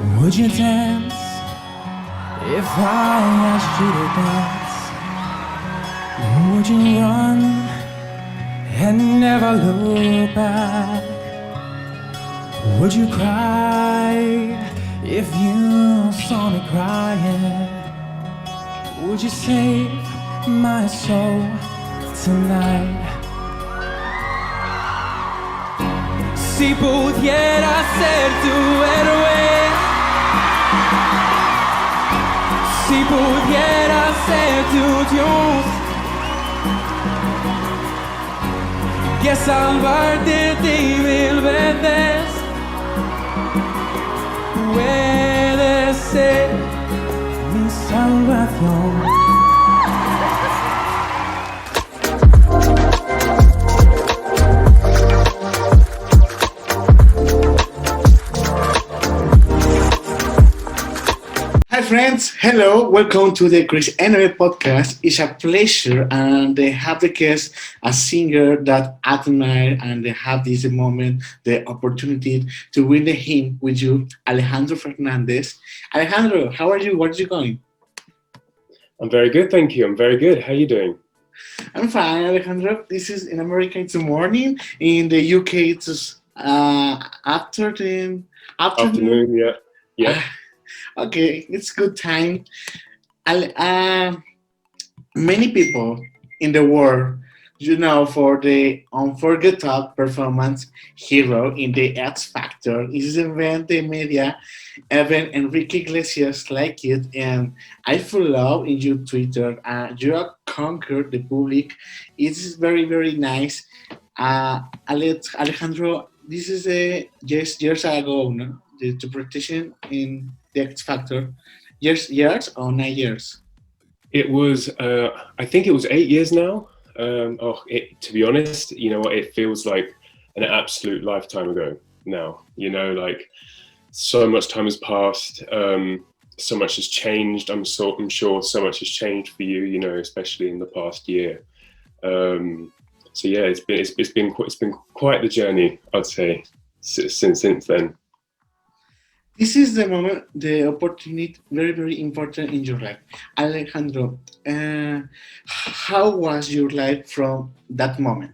Would you dance if I asked you to dance? Would you run and never look back? Would you cry if you saw me crying? Would you save my soul tonight? Si pudiera ser tu héroe, si pudiera ser tu Dios, que salvarte de mil veces, puede ser mi salvación. Hi friends, hello, welcome to the CRIS NB podcast. It's a pleasure and they have the guest, a singer that I admire, and they have this moment, the opportunity to win the hymn with you, Alejandro Fernandez. Alejandro, how are you? Where are you going? I'm very good, thank you. I'm very good. How are you doing? I'm fine, Alejandro. This is in America, it's morning. In the UK, it's afternoon. Afternoon, yeah. Yeah. Okay, it's good time. Many people in the world, for the unforgettable performance hero in the X Factor is event the media, even Enrique Iglesias like it, and I follow in your Twitter. You have conquered the public. It's very very nice. Alejandro, this is years ago, no? The interpretation in the X Factor, years or 9 years. It was, I think it was 8 years now. To be honest, you know what, it feels like an absolute lifetime ago now. Like so much time has passed, so much has changed. I'm sure so much has changed for you, especially in the past year. So yeah, it's been quite the journey, I'd say, since then. This is the moment, the opportunity, very, very important in your life. Alejandro, how was your life from that moment?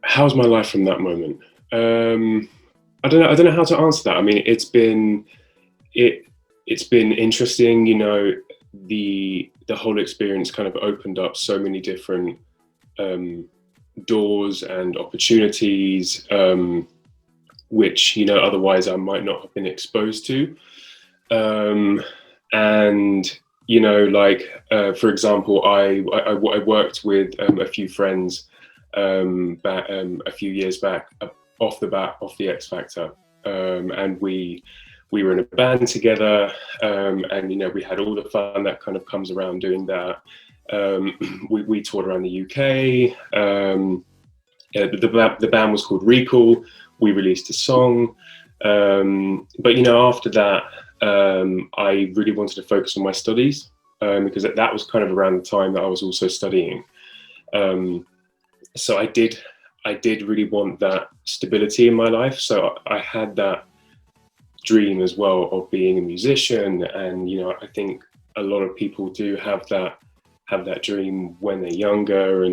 How's my life from that moment? I don't know how to answer that. I mean, it's been interesting. The whole experience kind of opened up so many different doors and opportunities, which otherwise I might not have been exposed to. For example, I worked with a few friends a few years back off the X Factor, and we were in a band together, and we had all the fun that kind of comes around doing that. We toured around the UK. The band was called Recall. We released a song, but after that, I really wanted to focus on my studies, because that was kind of around the time that I was also studying. So I did really want that stability in my life. So I had that dream as well of being a musician, and I think a lot of people do have that dream when they're younger,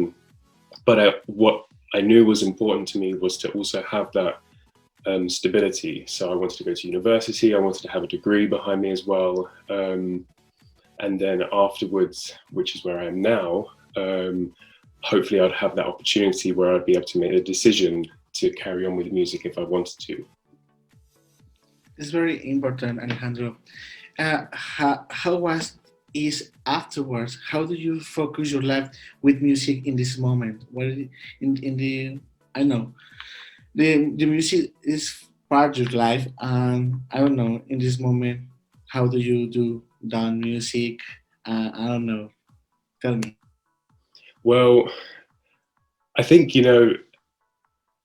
but what I knew was important to me was to also have that stability. So I wanted to go to university, I wanted to have a degree behind me as well, and then afterwards, which is where I am now, hopefully I'd have that opportunity where I'd be able to make a decision to carry on with music if I wanted to. It's very important, Alejandro. How was is afterwards? How do you focus your life with music in this moment? What in the I know the music is part of your life, and I don't know in this moment how do you do done music? I don't know. Tell me. Well, I think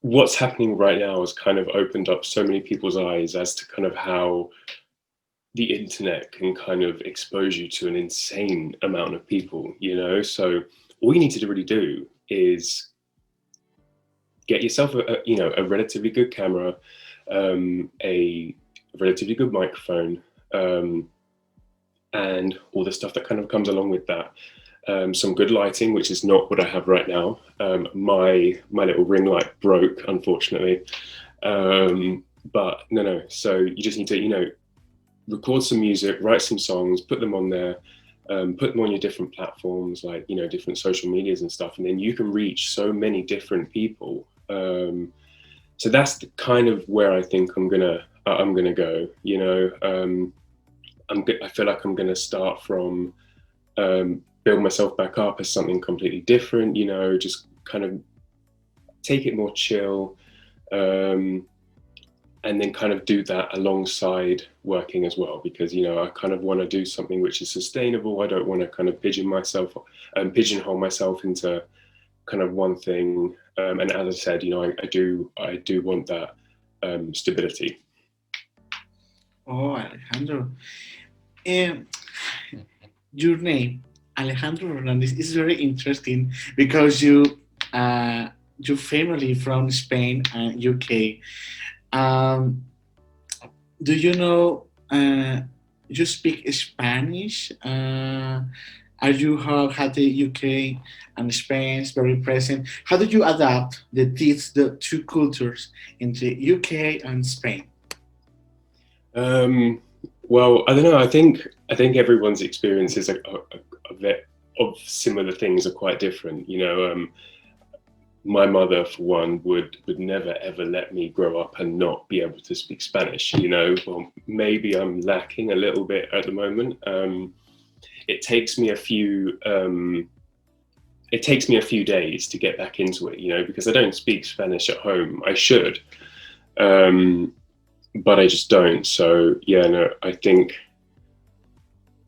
what's happening right now has kind of opened up so many people's eyes as to kind of how the internet can kind of expose you to an insane amount of people, so all you need to really do is get yourself a relatively good camera, a relatively good microphone, and all the stuff that kind of comes along with that. Some good lighting, which is not what I have right now. My little ring light broke, unfortunately. But no. So you just need to, record some music, write some songs, put them on there, put them on your different platforms, like, different social medias and stuff. And then you can reach so many different people. So that's the kind of where I think I'm gonna go. I feel like I'm gonna start from build myself back up as something completely different. Just kind of take it more chill, and then kind of do that alongside working as well, because I kind of want to do something which is sustainable. I don't want to kind of pigeonhole myself into kind of one thing. And as I said, I do want that stability. Oh, Alejandro, your name, Alejandro Fernandez, is very interesting because your family from Spain and UK. Do you know you speak Spanish? Are you had the UK and Spain is very present? How did you adapt the two cultures into UK and Spain? Well, I don't know. I think everyone's experiences of similar things are quite different. My mother, for one, would never ever let me grow up and not be able to speak Spanish. Well, maybe I'm lacking a little bit at the moment. It takes me a few days to get back into it, because I don't speak Spanish at home. I should, but I just don't. So yeah, no, I think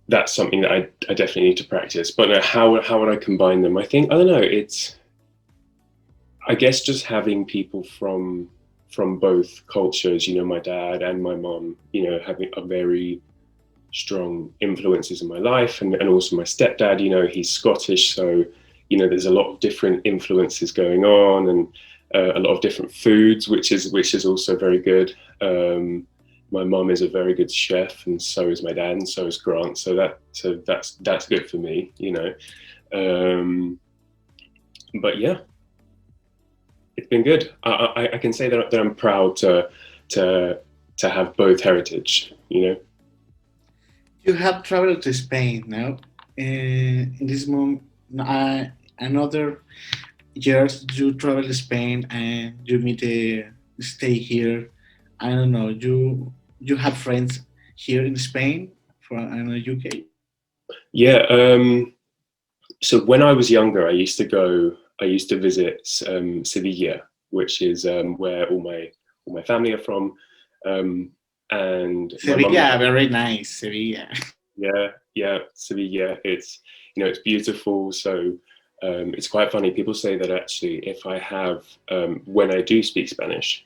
that's something that I definitely need to practice. But no, how would I combine them? I don't know. I guess just having people from both cultures, my dad and my mom, having a very strong influences in my life, and also my stepdad, he's Scottish, so there's a lot of different influences going on, and a lot of different foods, which is also very good. My mom is a very good chef, and so is my dad, and so is Grant. So that's good for me, But yeah, it's been good. I can say that I'm proud to have both heritage. You have traveled to Spain now. In this moment, another years you travel to Spain and you stay here. I don't know. You have friends here in Spain from UK. Yeah. So when I was younger, I used to visit Sevilla, which is where all my family are from. And Sevilla, very nice, Sevilla. Yeah, Sevilla. It's it's beautiful. So it's quite funny. People say that actually, if I have when I do speak Spanish,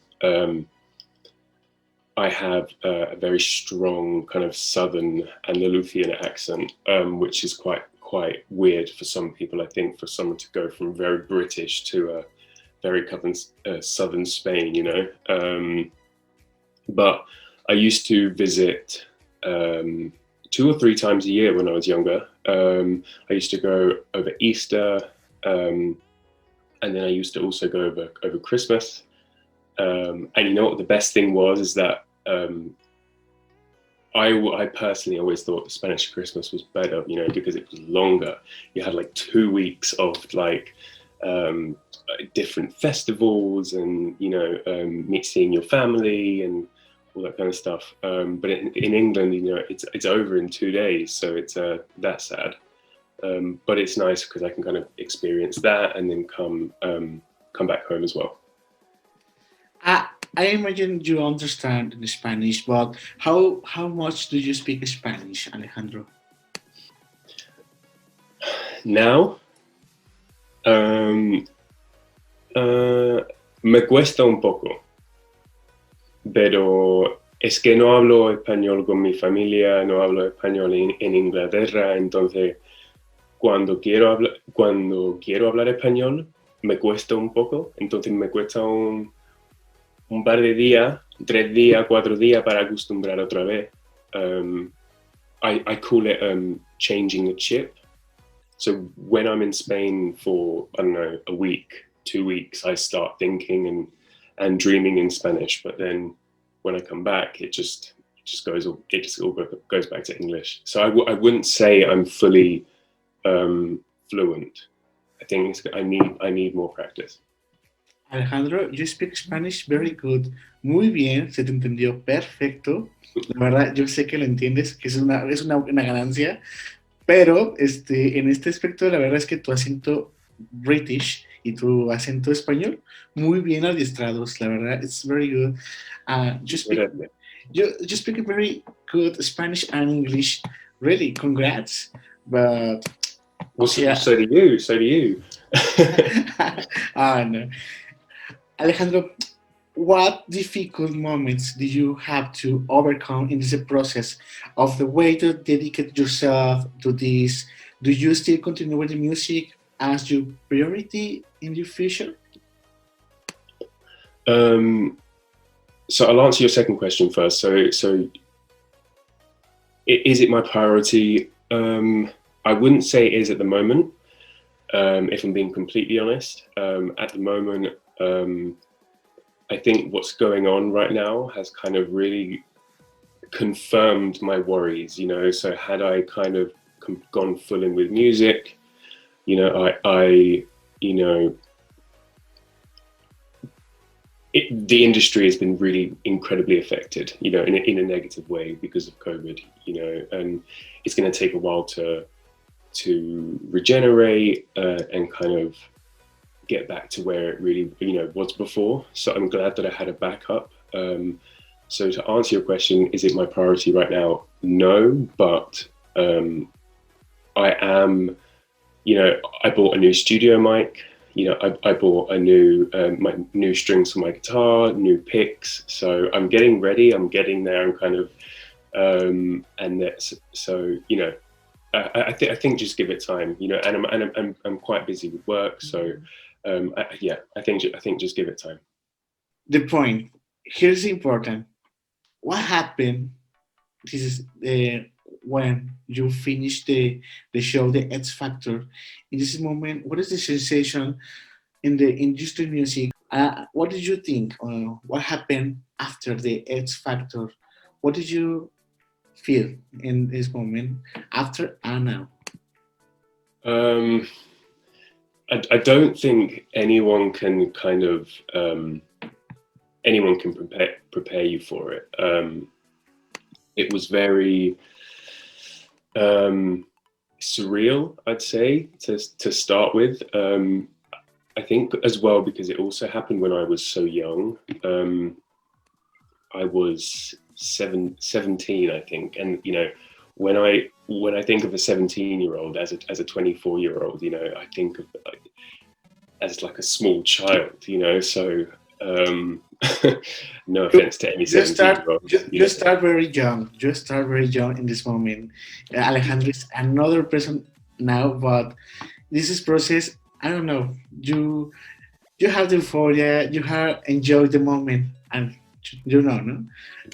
I have a very strong kind of southern Andalusian accent, which is quite weird for some people. I think for someone to go from very British to a very southern Spain, but I used to visit 2 or 3 times a year when I was younger. I used to go over Easter, and then I used to also go over Christmas. And what the best thing was is that I personally always thought the Spanish Christmas was better, because it was longer. You had like 2 weeks of like different festivals and seeing your family and all that kind of stuff. But in England, it's over in 2 days, so it's that's sad. But it's nice because I can kind of experience that and then come back home as well. I imagine you understand in Spanish, but how much do you speak Spanish, Alejandro? Now, me cuesta un poco, pero es que no hablo español con mi familia, no hablo español en Inglaterra, entonces cuando quiero hablar español, me cuesta un poco, entonces me cuesta un par de días, 3 días, 4 días para acostumbrar otra vez. I call it changing the chip. So when I'm in Spain for, I don't know, a week, 2 weeks, I start thinking and dreaming in Spanish. But then when I come back, it just all goes back to English. So I wouldn't say I'm fully fluent. I think I need more practice. Alejandro, you speak Spanish very good. Muy bien, se te entendió perfecto. La verdad, yo sé que lo entiendes, que es una ganancia, pero en este aspecto, la verdad es que tu acento British y tu acento español, muy bien adiestrados, la verdad, it's very good. You speak very good Spanish and English, really, congrats. But well, yeah. So do you. Oh, no. Alejandro, what difficult moments did you have to overcome in this process of the way to dedicate yourself to this? Do you still continue with the music as your priority in your future? So I'll answer your second question first. So is it my priority? I wouldn't say it is at the moment, if I'm being completely honest. At the moment, I think what's going on right now has kind of really confirmed my worries, you know. So had I kind of gone full in with music, you know, the industry has been really incredibly affected, you know, in a negative way because of COVID, you know, and it's going to take a while to regenerate and kind of get back to where it really, you know, was before. So I'm glad that I had a backup. So to answer your question, is it my priority right now? No, but I am, you know, I bought a new studio mic. You know, I bought a my new strings for my guitar, new picks. So I'm getting ready. I'm getting there. I'm kind of, and that's, so, you know, I think just give it time. You know, and I'm quite busy with work. So I think just give it time. The point here's important. What happened? This is when you finish the show, the X Factor. In this moment, what is the sensation in the industry music? What did you think? What happened after the X Factor? What did you feel in this moment, after and now? I don't think anyone can kind of anyone can prepare you for it. It was very surreal, I'd say, to start with. I think as well because it also happened when I was so young. I was 17, I think, and you know, when I think of a 17-year-old as a 24-year-old, you know, I think of as like a small child, you know. So no offense to any 17-year-old. You start very young. You start very young in this moment. Alejandro is another person now, but this is process. I don't know. You have the euphoria. You have enjoyed the moment, and you know, no?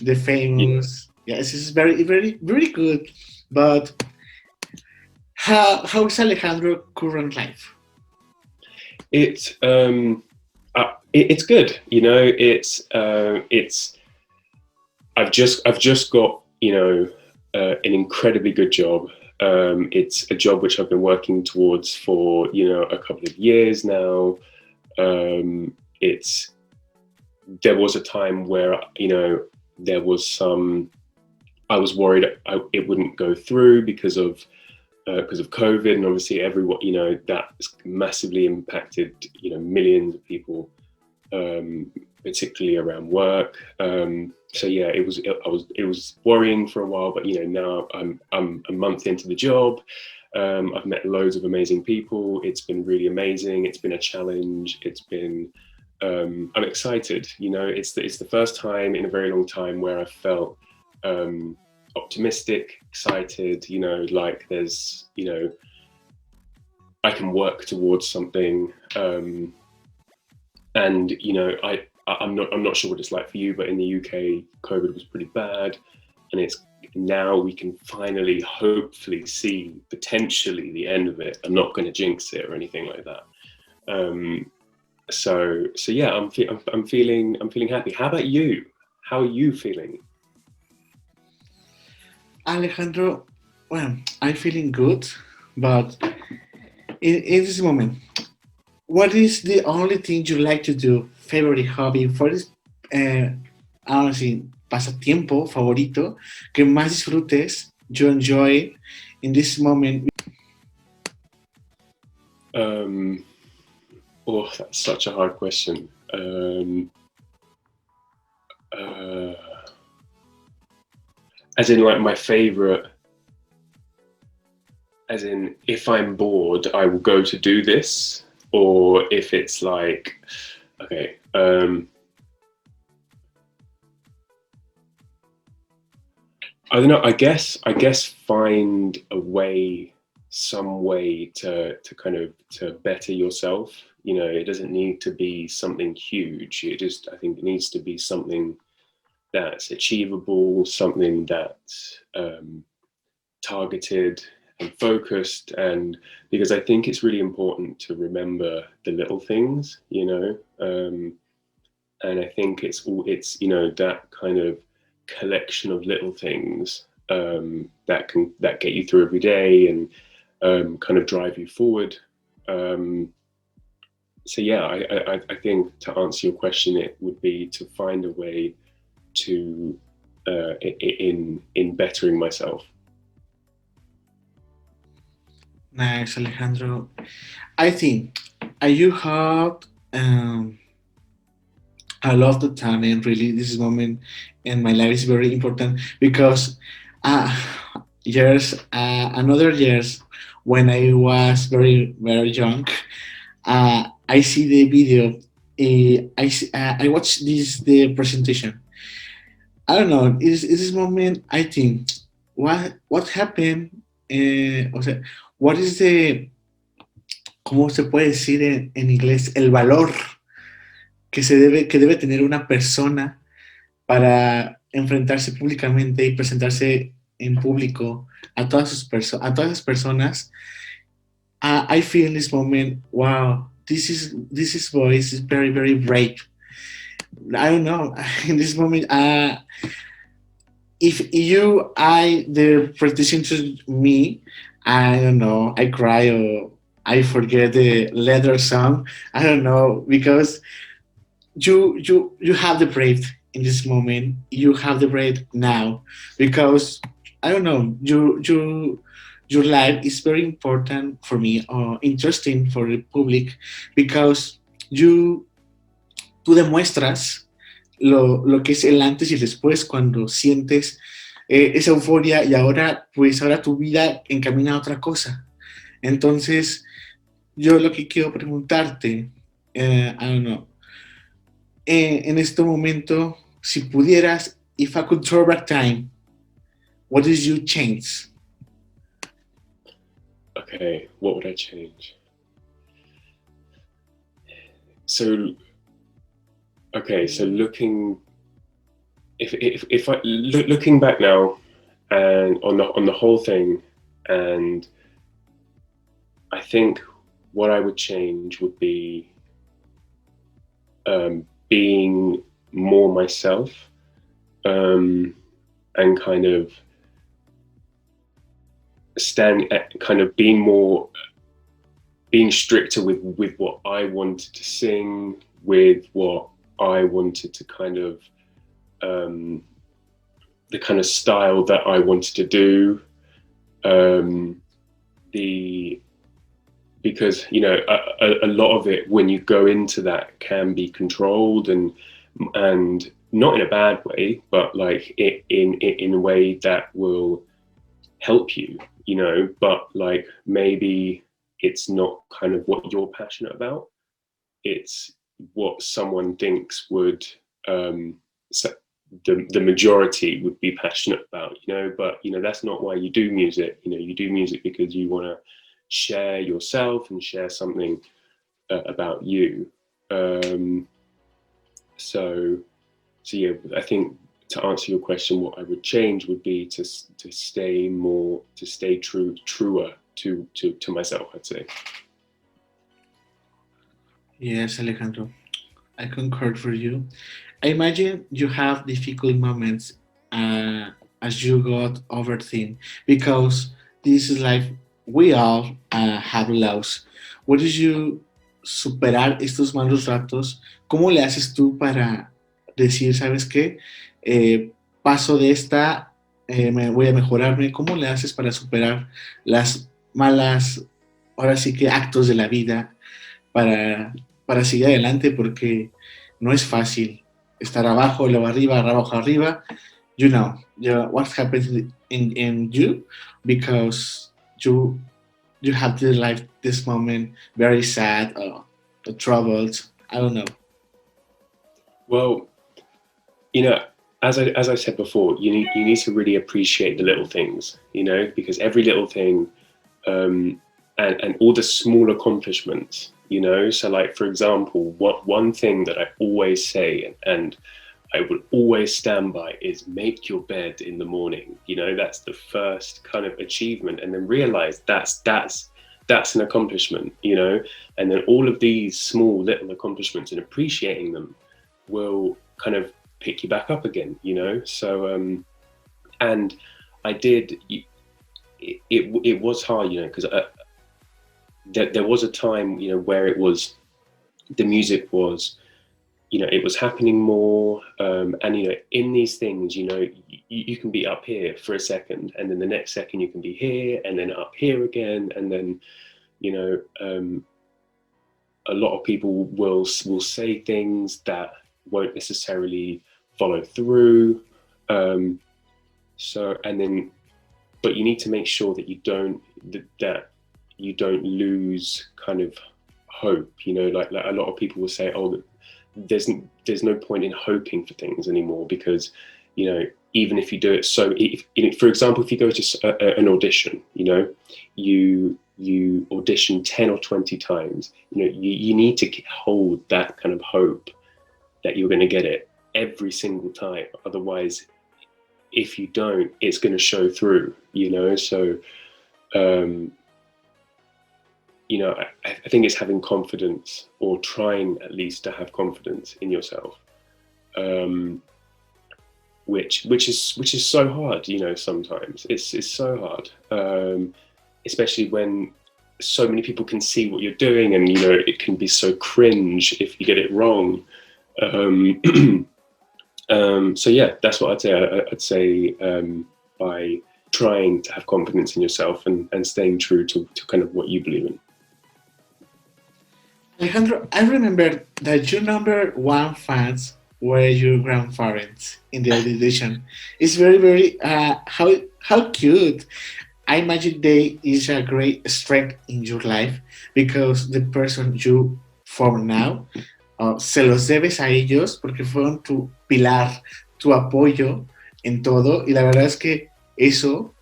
The famous. Yeah. Yes, it's very, very, very good. But how is Alejandro current life? It's good, you know. It's I've just got, you know, an incredibly good job. It's a job which I've been working towards for, you know, a couple of years now. There was a time where, you know, there was I was worried it wouldn't go through because of COVID, and obviously everyone, you know, that's massively impacted, you know, millions of people, particularly around work. So yeah, it was worrying for a while, but you know, now I'm a month into the job. I've met loads of amazing people. It's been really amazing. It's been a challenge. It's been I'm excited. You know, it's the first time in a very long time where I felt optimistic, excited, you know, like there's, you know, I can work towards something. And you know, I'm not sure what it's like for you, but in the UK, COVID was pretty bad, and it's now we can finally, hopefully, see potentially the end of it. I'm not going to jinx it or anything like that. So yeah, I'm feeling happy. How about you? How are you feeling? Alejandro, well, I'm feeling good, but in this moment, what is the only thing you like to do? Favorite hobby? What is, ahora sí, pasatiempo favorito que más disfrutes? You enjoy in this moment? Oh, that's such a hard question. As in, like, my favorite, as in, if I'm bored, I will go to do this, or if it's like, okay, I don't know. I guess find a way, some way to kind of to better yourself. You know, it doesn't need to be something huge. It just, I think, it needs to be something that's achievable, something that's targeted and focused, and because I think it's really important to remember the little things, you know, and I think it's you know, that kind of collection of little things that get you through every day and kind of drive you forward. So yeah, I think, to answer your question, it would be to find a way to in bettering myself. Nice, Alejandro. I think you have a lot of talent. Really, this moment in my life is very important because another years when I was very young, I see the video. I watched the presentation. I don't know. Is this moment? I think what happened. O sea, what is the, ¿cómo se puede decir en inglés? El valor que debe tener una persona para enfrentarse públicamente y presentarse en público a a todas las personas. I feel in this moment, wow, this voice is very brave. I don't know. In this moment, if the presentation to me, I don't know, I cry or I forget the leather song. I don't know, because you have the brave in this moment. You have the brave now, because I don't know, your life is very important for me, or interesting for the public, because tú demuestras lo que es el antes y el después, cuando sientes esa euforia, y ahora tu vida encamina a otra cosa. Entonces, yo lo que quiero preguntarte, I don't know, en este momento, si pudieras, if I could throw back time, what did you change? Okay, what would I change? So, okay, so looking back now and on the whole thing, and I think what I would change would be being more myself, and kind of being stricter with what I wanted to sing, with what I wanted to kind of the kind of style that I wanted to do, because, you know, a lot of it, when you go into that, can be controlled and not in a bad way, but like in a way that will help you, you know, but like maybe it's not kind of what you're passionate about. It's what someone thinks would the majority would be passionate about, you know. But, you know, that's not why you do music. You know, you do music because you want to share yourself and share something about you. So yeah, I think to answer your question, what I would change would be to stay truer to myself, I'd say. Yes, Alejandro, I concur for you. I imagine you have difficult moments as you got overthink because this is life. We all have lows. What did you superar estos malos ratos? ¿Cómo le haces tú para decir, sabes qué? Paso de esta, me voy a mejorarme. ¿Cómo le haces para superar las malas, ahora sí que actos de la vida para, para seguir adelante? Porque no es fácil estar abajo, luego arriba, abajo, arriba. You know, what happens in you because you have to life this moment very sad or troubled. I don't know. Well, you know, as I said before, you need to really appreciate the little things, you know, because every little thing and all the small accomplishments, you know. So like, for example, one thing that I always say and I would always stand by is make your bed in the morning. You know, that's the first kind of achievement, and then realize that's an accomplishment, you know. And then all of these small little accomplishments and appreciating them will kind of pick you back up again, you know. So and I did. It was hard, you know, because there was a time, you know, where the music was, you know, it was happening more, and you know, in these things, you know, you can be up here for a second, and then the next second you can be here, and then up here again, and then, you know, a lot of people will say things that won't necessarily follow through. So, and then, but you need to make sure that you don't lose kind of hope. You know, like a lot of people will say, oh, there's no point in hoping for things anymore because, you know, even if you do it, so if, for example, if you go to an audition, you know, you audition 10 or 20 times, you know, you need to hold that kind of hope that you're going to get it every single time. Otherwise, if you don't, it's going to show through, you know. So you know, I think it's having confidence, or trying at least to have confidence in yourself, which is so hard, you know. Sometimes it's so hard, especially when so many people can see what you're doing, and you know, it can be so cringe if you get it wrong. So yeah, that's what I'd say. I'd say by trying to have confidence in yourself and staying true to kind of what you believe in. Alejandro, I remember that your number one fans were your grandparents in the audition. It's very, very how cute. I imagine they is a great strength in your life because the person you form now, se los debes a ellos porque fueron tu pilar, tu apoyo en todo, y la verdad es que eso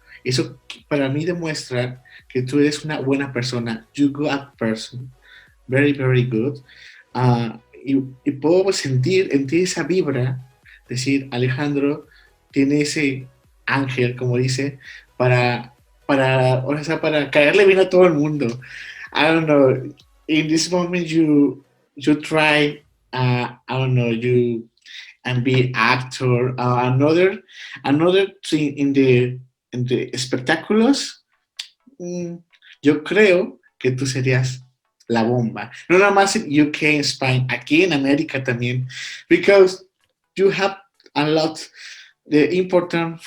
para mí demuestra que tú eres una buena persona, you good person. Very, very good. Y puedo sentir en ti esa vibra, decir, Alejandro tiene ese ángel, como dice, para caerle bien a todo el mundo. I don't know, in this moment you try, I don't know, you and be actor, another thing in the espectáculos, yo creo que tú serías la bomba. No nada más en UK, en Spain, aquí en América también, because you have a lot important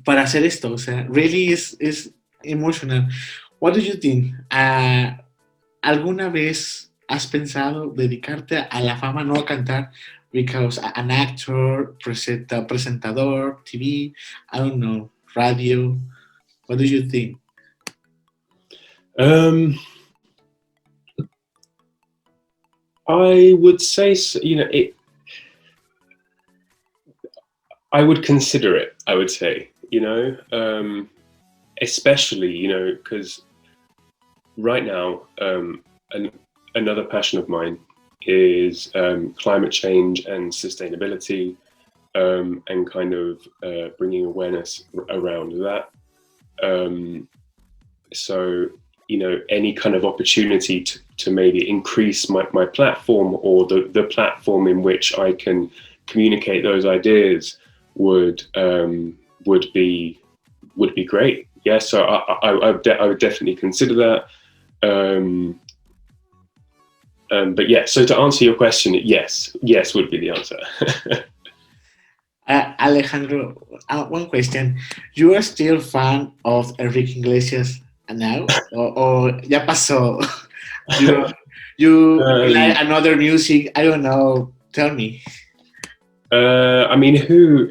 para hacer esto. O sea, really is emotional. What do you think? ¿Alguna vez has pensado dedicarte a la fama, no a cantar? Because an actor, presentador, TV, I don't know, radio. What do you think? I would say, you know, I would consider it, I would say, you know, especially, you know, because right now, another passion of mine is climate change and sustainability, and kind of bringing awareness around that. So, you know, any kind of opportunity to maybe increase my platform, or the platform in which I can communicate those ideas would be great. Yeah, so I would definitely consider that. But yeah, so to answer your question, yes would be the answer. Alejandro, one question. You are still fan of Enrique Iglesias now? Or ya pasó? You like another music? I don't know. Tell me. I mean, who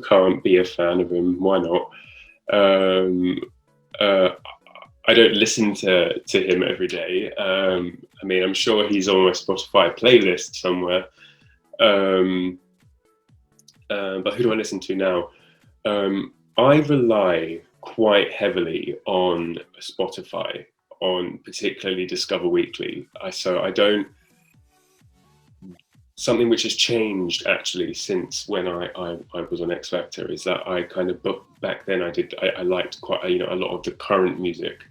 can't be a fan of him? Why not? I don't listen to him every day. I mean, I'm sure he's on my Spotify playlist somewhere. But who do I listen to now? I rely quite heavily on Spotify, on particularly Discover Weekly. So I don't. Something which has changed actually since when I was on X Factor is that I kind of, back then I liked quite, you know, a lot of the current music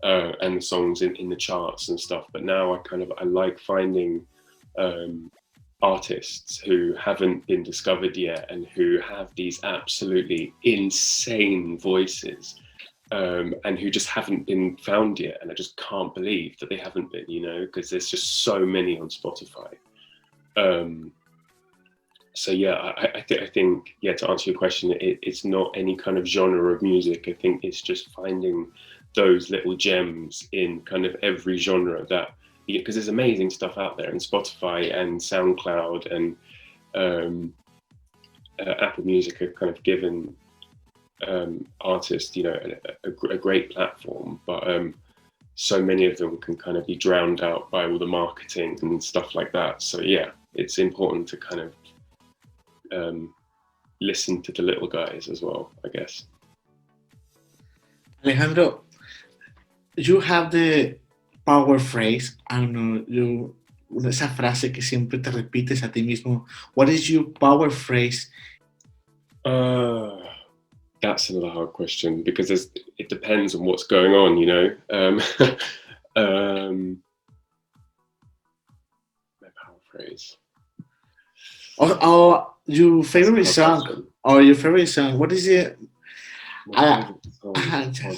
and the songs in the charts and stuff. But now I like finding artists who haven't been discovered yet and who have these absolutely insane voices, and who just haven't been found yet. And I just can't believe that they haven't been, you know, because there's just so many on Spotify. So yeah, I think, yeah, to answer your question, it's not any kind of genre of music. I think it's just finding those little gems in kind of every genre that, because there's amazing stuff out there in Spotify and SoundCloud and Apple Music have kind of given artists, you know, a great platform, but so many of them can kind of be drowned out by all the marketing and stuff like that. So yeah, it's important to kind of listen to the little guys as well, I guess. Alejandro, you have the power phrase, I don't know, esa frase que siempre te repites a ti mismo. What is your power phrase? That's another hard question because it depends on what's going on, you know. My power phrase. Or your favorite song? Or your favorite song? What is it? Oh,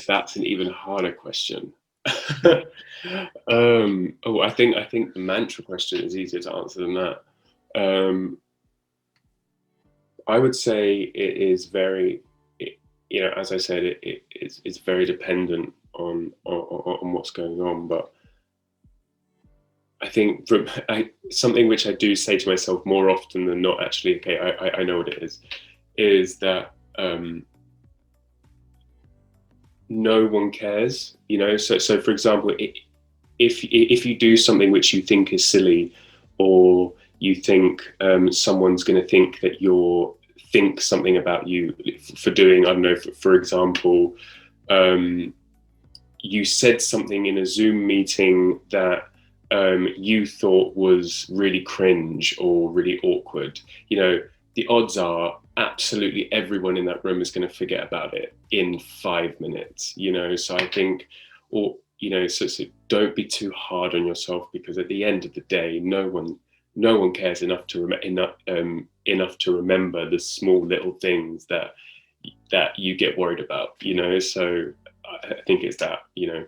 that's an even harder question. I think the mantra question is easier to answer than that. I would say it is very, you know, as I said, it's very dependent on what's going on. But I think something which I do say to myself more often than not, actually, okay, I know what it is that no one cares, you know. So for example, if you do something which you think is silly, or you think someone's going to think that think something about you for doing, I don't know, for example, you said something in a Zoom meeting that you thought was really cringe or really awkward, you know, the odds are absolutely everyone in that room is going to forget about it in 5 minutes, you know. So I think, or, you know, so don't be too hard on yourself, because at the end of the day, no one cares enough to remember the small little things that you get worried about, you know. So I think it's that, you know.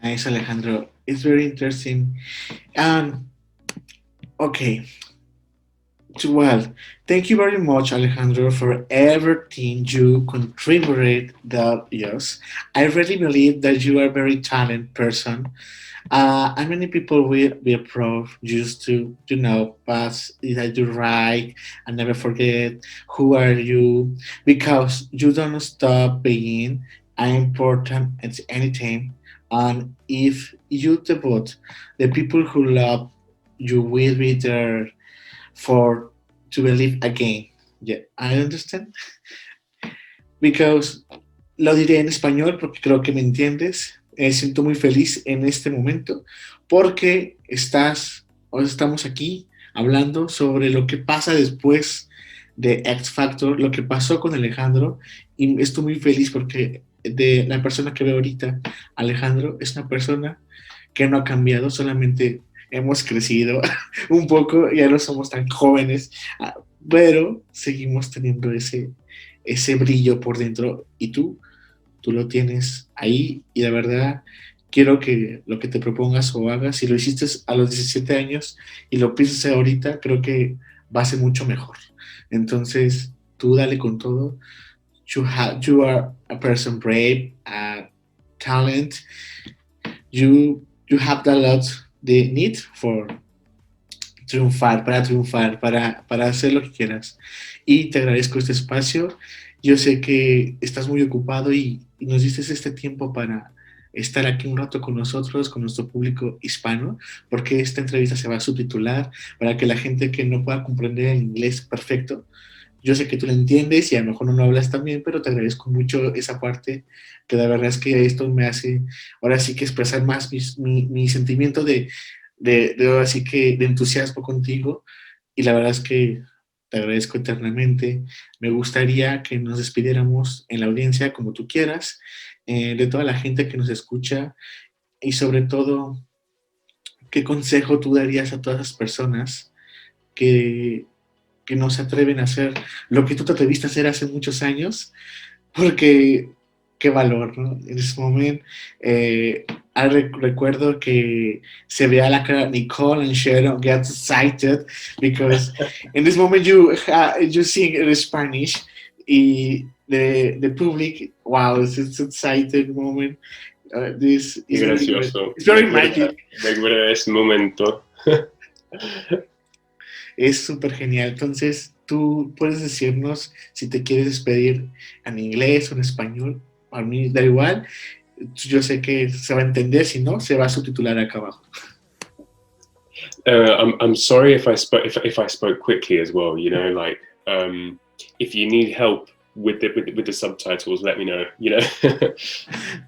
Nice, Alejandro. It's very interesting. Okay. Well, thank you very much, Alejandro, for everything you contributed that years. I really believe that you are a very talented person. And many people will be proud just to know, pass that you right and never forget who are you, because you don't stop being important at any time. And if you debut, the people who love you will be there for to believe again. Yeah, I understand. Because lo diré en español porque creo que me entiendes. Siento muy feliz en este momento porque estamos aquí hablando sobre lo que pasa después de X Factor, lo que pasó con Alejandro, y estoy muy feliz porque de la persona que veo ahorita, Alejandro, es una persona que no ha cambiado, solamente hemos crecido un poco, ya no somos tan jóvenes, pero seguimos teniendo ese brillo por dentro, y tú lo tienes ahí, y de verdad quiero que lo que te propongas o hagas, si lo hiciste a los 17 años y lo piensas ahorita, creo que va a ser mucho mejor. Entonces, tú dale con todo. You are a person brave, a talent. You have a lot the need for triunfar, para hacer lo que quieras. Y te agradezco este espacio. Yo sé que estás muy ocupado y nos diste este tiempo para estar aquí un rato con nosotros, con nuestro público hispano, porque esta entrevista se va a subtitular para que la gente que no pueda comprender el inglés perfecto, yo sé que tú lo entiendes y a lo mejor no lo hablas tan bien, pero te agradezco mucho esa parte, que la verdad es que esto me hace ahora sí que expresar más mi sentimiento de ahora sí que de entusiasmo contigo, y la verdad es que te agradezco eternamente. Me gustaría que nos despidiéramos en la audiencia como tú quieras, de toda la gente que nos escucha, y sobre todo, ¿qué consejo tú darías a todas las personas que, que no se atreven a hacer lo que tú te atreviste a hacer hace muchos años? Porque qué valor, ¿no? En ese momento, recuerdo que se veía la cara de Nicole and Sharon get excited because in this moment you sing in Spanish, y the public, wow, it's excited moment. This Qué is very good. gracioso. It's very magic. Me acuerdo de ese momento. Es súper genial. Entonces, tú puedes decirnos si te quieres despedir en inglés o en español. A mí da igual. Yo sé que se va a entender, si no, se va a subtitular acá abajo. I'm sorry if I spoke quickly as well. You know, like if you need help with the subtitles, let me know. You know.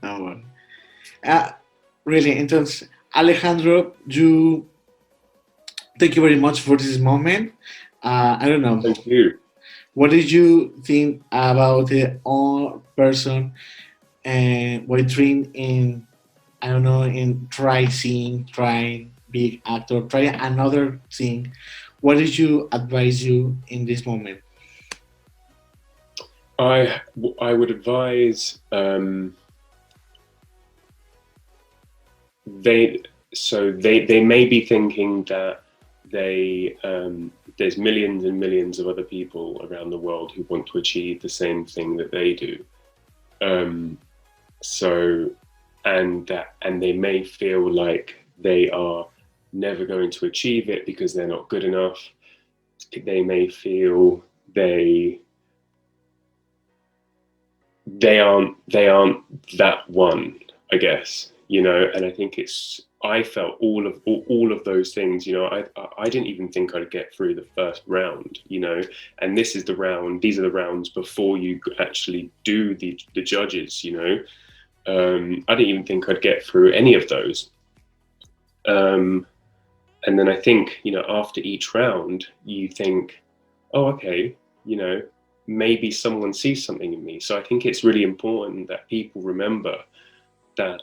Ah, bueno. Really, entonces, Alejandro, thank you very much for this moment. I don't know. Thank you. What did you think about the old person and what dream in, I don't know, in trying big actor, try another thing? What did you advise you in this moment? I would advise they may be thinking that there's millions and millions of other people around the world who want to achieve the same thing that they do. And they may feel like they are never going to achieve it because they're not good enough. They may feel they aren't that one, I guess, you know. And I think I felt all of those things, you know. I didn't even think I'd get through the first round, you know, and these are the rounds before you actually do the judges, you know. I didn't even think I'd get through any of those. And then I think, you know, after each round, you think, oh, okay, you know, maybe someone sees something in me. So I think it's really important that people remember that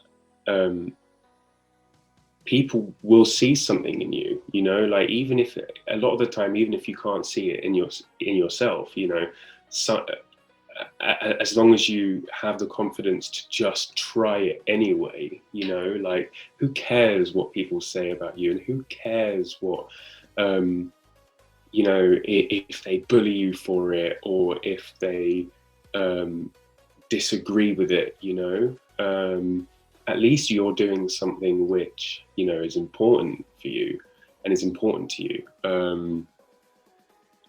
people will see something in you, you know, like even if a lot of the time, even if you can't see it in yourself, you know, so, as long as you have the confidence to just try it anyway, you know, like who cares what people say about you, and who cares what, you know, if they bully you for it, or if they disagree with it, you know, at least you're doing something which, you know, is important for you and is important to you.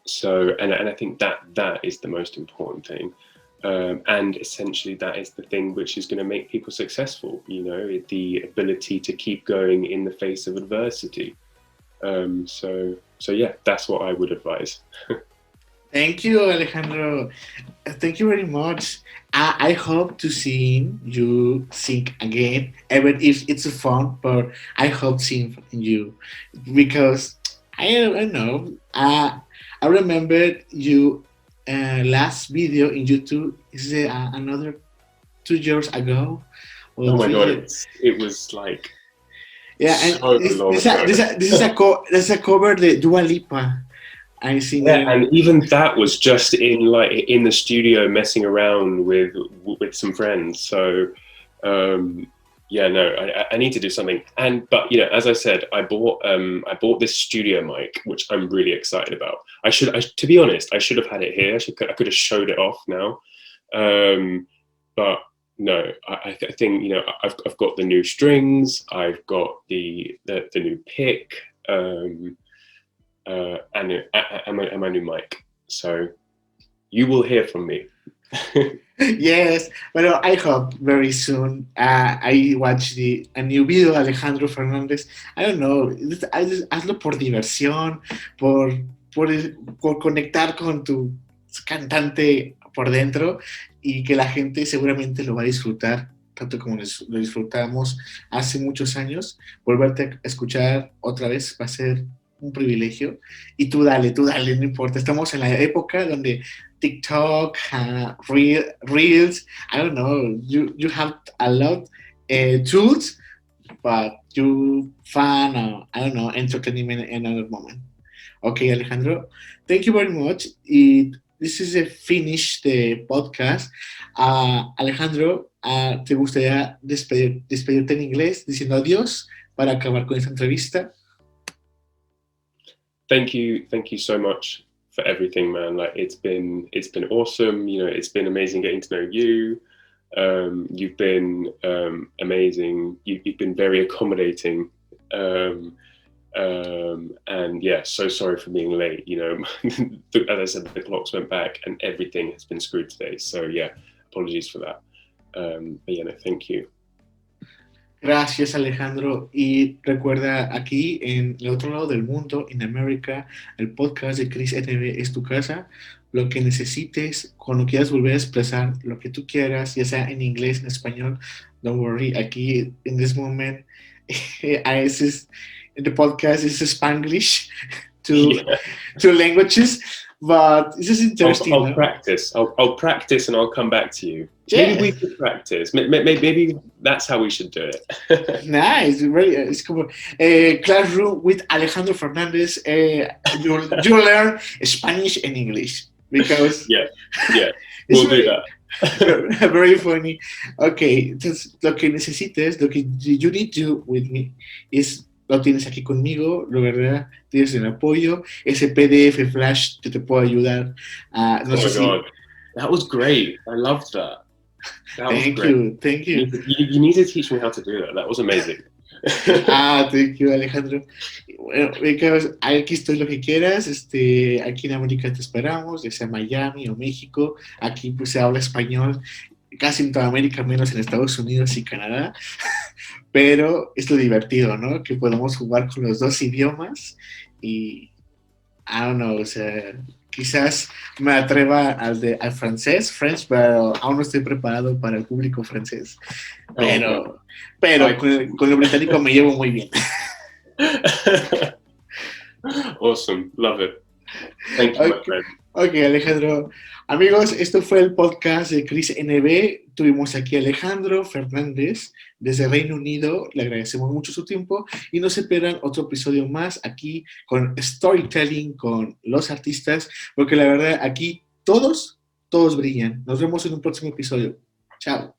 So, and I think that is the most important thing. And essentially that is the thing which is going to make people successful, you know, the ability to keep going in the face of adversity. So yeah, that's what I would advise. Thank you, Alejandro. Thank you very much. I hope to see you sing again, even if it's fun. But I hope seeing you because I don't know. I remember you last video in YouTube is another 2 years ago or Oh my three god, years. it was like Yeah, and so long ago. this is this is a cover the Dua Lipa. I sing Yeah, it. and even that was just in the studio messing around with some friends. So yeah, no, I need to do something. But you know, as I said, I bought this studio mic, which I'm really excited about. To be honest, I should have had it here. I could have showed it off now. But no, I think, you know, I've got the new strings, I've got the new pick, and my new mic. So you will hear from me. Yes, well, I hope very soon. I watch a new video de Alejandro Fernández. I don't know, hazlo por diversión, por, por, por conectar con tu cantante por dentro y que la gente seguramente lo va a disfrutar, tanto como lo disfrutamos hace muchos años. Volverte a escuchar otra vez va a ser un privilegio. Y tú dale, no importa. Estamos en la época donde TikTok, Reels, I don't know, you have a lot tools, but you find, I don't know, entertainment in another moment. Okay, Alejandro, thank you very much. This is a finish the podcast. Alejandro, ¿te gustaría despedirte en inglés diciendo adiós para acabar con esta entrevista? Thank you so much for everything, man. Like it's been awesome. You know, it's been amazing getting to know you. You've been amazing. You've been very accommodating. And yeah, so sorry for being late. You know, as I said, the clocks went back and everything has been screwed today. So yeah, apologies for that. But yeah, no, thank you. Gracias, Alejandro. Y recuerda, aquí en el otro lado del mundo, en América, el podcast de CRIS NB es tu casa. Lo que necesites, cuando quieras volver a expresar lo que tú quieras, ya sea en inglés, en español, don't worry. Aquí, in this moment, the podcast is Spanglish to languages, but it's just interesting. I'll practice. I'll practice and I'll come back to you. Yeah. Maybe we could practice. Maybe that's how we should do it. Nice. It's como classroom with Alejandro Fernandez. You learn Spanish and English because yeah, we'll do that. Very funny. Okay, entonces lo que necesites, lo que you need to do with me is lo tienes aquí conmigo, lo verdad, tienes el apoyo, ese PDF flash que te puedo ayudar. No sé si... God, that was great. I loved that. Thank you. You need to teach me how to do that. That was amazing. Thank you, Alejandro. Bueno, because aquí estoy lo que quieras. Aquí en América te esperamos, ya sea Miami o México. Aquí pues se habla español, casi en toda América, menos en Estados Unidos y Canadá. Pero es lo divertido, ¿no? Que podamos jugar con los dos idiomas y, I don't know, o sea, quizás me atreva al francés, French, pero aún no estoy preparado para el público francés. Pero con el británico me llevo muy bien. Awesome, love it. Thank you, my friend. Ok, Alejandro. Amigos, esto fue el podcast de CRIS NB. Tuvimos aquí a Alejandro Fernández desde Reino Unido. Le agradecemos mucho su tiempo y nos esperan otro episodio más aquí con storytelling, con los artistas, porque la verdad aquí todos brillan. Nos vemos en un próximo episodio. Chao.